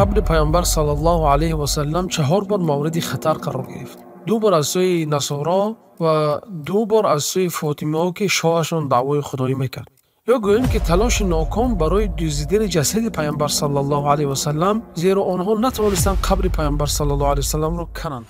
قبر پیامبر صلی الله علیه و سلم 4 بار مورد خطر قرار گرفت. 2 بار از سوی نصارا و 2 بار از سوی فاطمه که شوهرشان دعوای خدایی میکرد. یا گوییم که تلاش ناکام برای دزدیدن جسد پیامبر صلی الله علیه و سلم، زیرا آنها نتوانستند قبر پیامبر صلی الله علیه و سلم را کنند.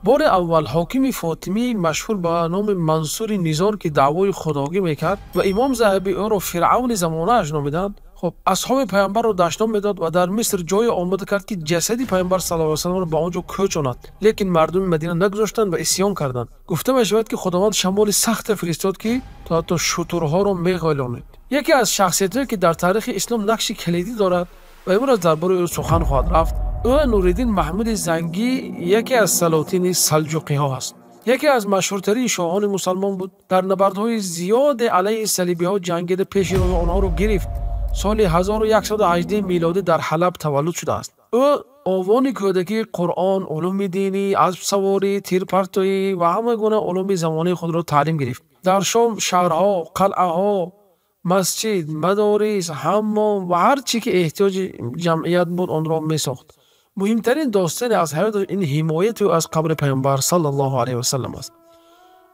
بار اول حاکم فاطمی مشهور به نام منصور نیزار که دعوای خدایی میکرد و امام ذهبی او را فرعون زمانه اش نامیدند، خب اصحاب پیامبر را دشنام میداد و در مصر جای آماده کرد که جسد پیامبر صلی الله علیه و سلم را به آنجا کوچاند، لیکن مردم مدینه نگذاشتند و عصیان کردند. گفته میشود که خداوند شمال سخت فرستاد که تا حتی شترها را میغلانید. یکی از شخصیت‌هایی که در تاریخ اسلام نقش کلیدی دارد و امروز درباره او سخن خواهد رفت، او نورالدین محمود زنگی یکی از سلاطین سلجوقی ها است. یکی از مشهورترین شاهان مسلمان بود. در نبردهای زیاد علیه صلیبی ها جنگیده، پیش روی آنها را گرفت. سال 1118 میلادی در حلب تولد شده است. او آوان کودکی قرآن، علوم دینی، اسب سواری، تیرپرتایی و همه گونه علوم زمانه خود را تعلیم گرفت. در شام شهرها، قلعه ها، مسجد، مدارس، حمام و هر چی که احتیاج جمعیت بود آن را می ساخت. مهمترین داستان از حیات این حمایت او از قبر پیامبر صلی الله علیه و سلم است.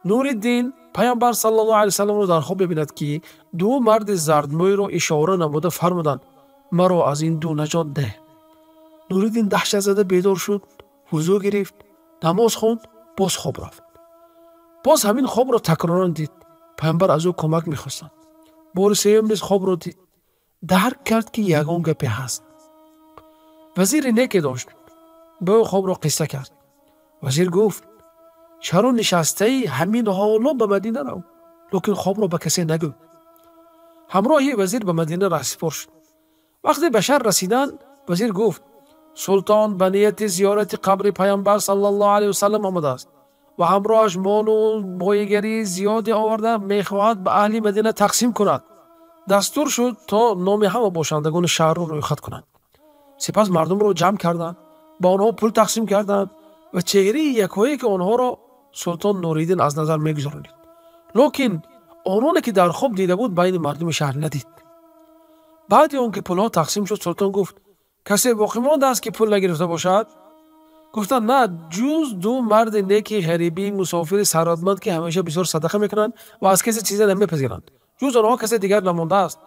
نورالدین پیامبر صلی الله علیه و سلم را در خواب ببیند که 2 مرد زردموی را اشاره نموده فرمودند مرا از این 2 نجات ده. نورالدین دهشت زده بیدار شد، وضو گرفت، نماز خواند، باز خواب رفت. باز همین خواب را تکرارا دید. پیامبر از او کمک می‌خواستند. بار سوم نیز خواب را دید. درک کرد که یگان گپی هست. وزیر نیکی داشت. به او خواب را قصه کرد. وزیر گفت چرا نشسته ای؟ همین حالا به مدینه رو، لیکن خواب را به کسی نگو. همراهی وزیر به مدینه رهسپار شد. وقتی به شهر رسیدند، وزیر گفت سلطان به نیت زیارت قبر پیامبر صلی الله علیه و سلم آمده است و همراهش مال و بایگری زیادی آورده، میخواهد به اهل مدینه تقسیم کند. دستور شد تا نام همه باشندگان شهر را رویخط کنند. سپس مردم را جمع کردند، با آنها پول تقسیم کردند و چهره یکایی که آنها را سلطان نورالدین از نظر میگذارید. لیکن آنانی که در خواب دیده بود بین مردم شهر ندید. بعد آن که پولها تقسیم شد، سلطان گفت کسی باقی مانده است که پول نگرفته باشد؟ گفتند نه، جز 2 مرد نیک غریبی مسافر ثروتمند که همیشه بسیار صدقه میکنند و از کسی چیزی نمیپذیرند. جز آنها کسی دیگر نمانده است.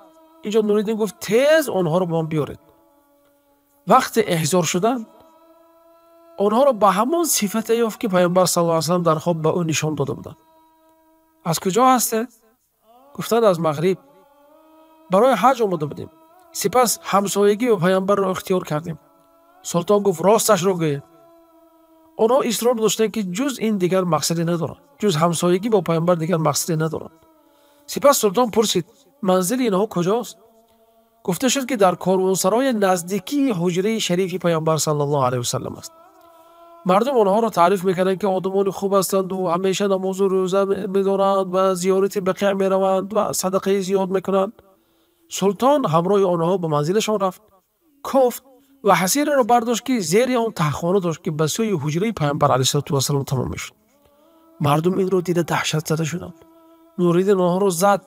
اینجا نورالدین گفت تیز آنها را با من بیارید. وقتی احضار شدند، آنها را به همان صفت یافت که پیامبر صلی الله علیه و سلم در خواب به او نشان داده بودند. از کجا هسته؟ گفتند از مغرب. برای حج آمده بودیم. سپس همسایگی و پیامبر را اختیار کردیم. سلطان گفت راستش را گویید. آنها اصرار داشتند که جز این دیگر مقصدی ندارند، جز همسایگی با پیامبر دیگر مقصدی ندارند. سپس سلطان پرسید منزل اینها کجاست؟ گفته شد که در کاروانسرای نزدیکی حجره شریف پیامبر صلی الله علیه و سلم است. مردم آنها را تعریف میکردند که آدمان خوب هستند و همیشه نماز و روزه می‌دارند و زیارت بقیع میروند و صدقه زیاد میکنند. سلطان همراه آنها به منزلشان رفت، کفت و حصیری را برداشت که زیر آن تهخانه داشت که به سوی حجره پیامبر علیه السلام تمام میشد. مردم این را دیده دهشت زده شدند. نورالدین آنها را زد.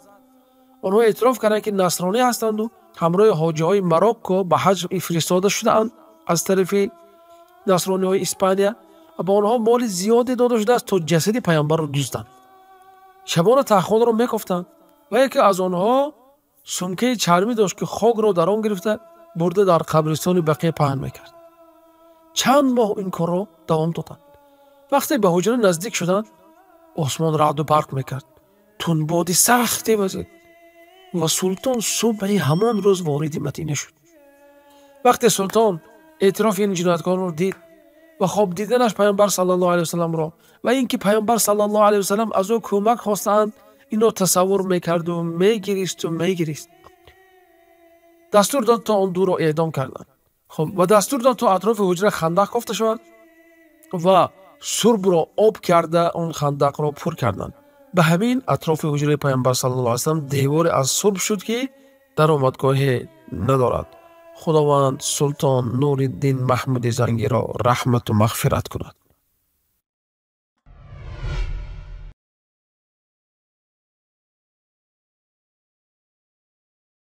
آنها اعتراف کردند که نصرانی هستند و همراه حاجی‌های مراکو به حج فرستاده شده‌اند از طرف نصرانی‌های اسپانیا و با آنها مال زیادی داده شده است تا جسد پیامبر را دزدند. شبانه تهخانه را می‌کفتند و یکی از آنها سمکه چرمی داشت که خاک را در آن گرفته برده در قبرستان بقیع پهن میکرد. چند ماه این کار را دوام دادند. وقتی به حجره نزدیک شدند، آسمان رعد و برق میکرد. تندباد سختی وزید و سلطان صبح همان روز وارد مدینه شد. وقتی سلطان اعتراف این جنایتکاران را دید و خواب دیدنش پیامبر صلی الله علیه و سلم را و اینکه پیامبر صلی الله علیه و سلم از او کمک خواستند، این را تصور میکرد و میگریست. دستور داد تا آن 2 را اعدام کردند. خب و دستور داد تا اطراف حجره خندق کافته شود و سرب را آب کرده آن خندق را پر کردند. به همین اطراف حجره پیامبر صلی الله علیه و سلم دیوار از سرب شد که در آمدگاهی ندارد. خداوند سلطان نورالدین محمود زنگی را رحمت و مغفرت کند.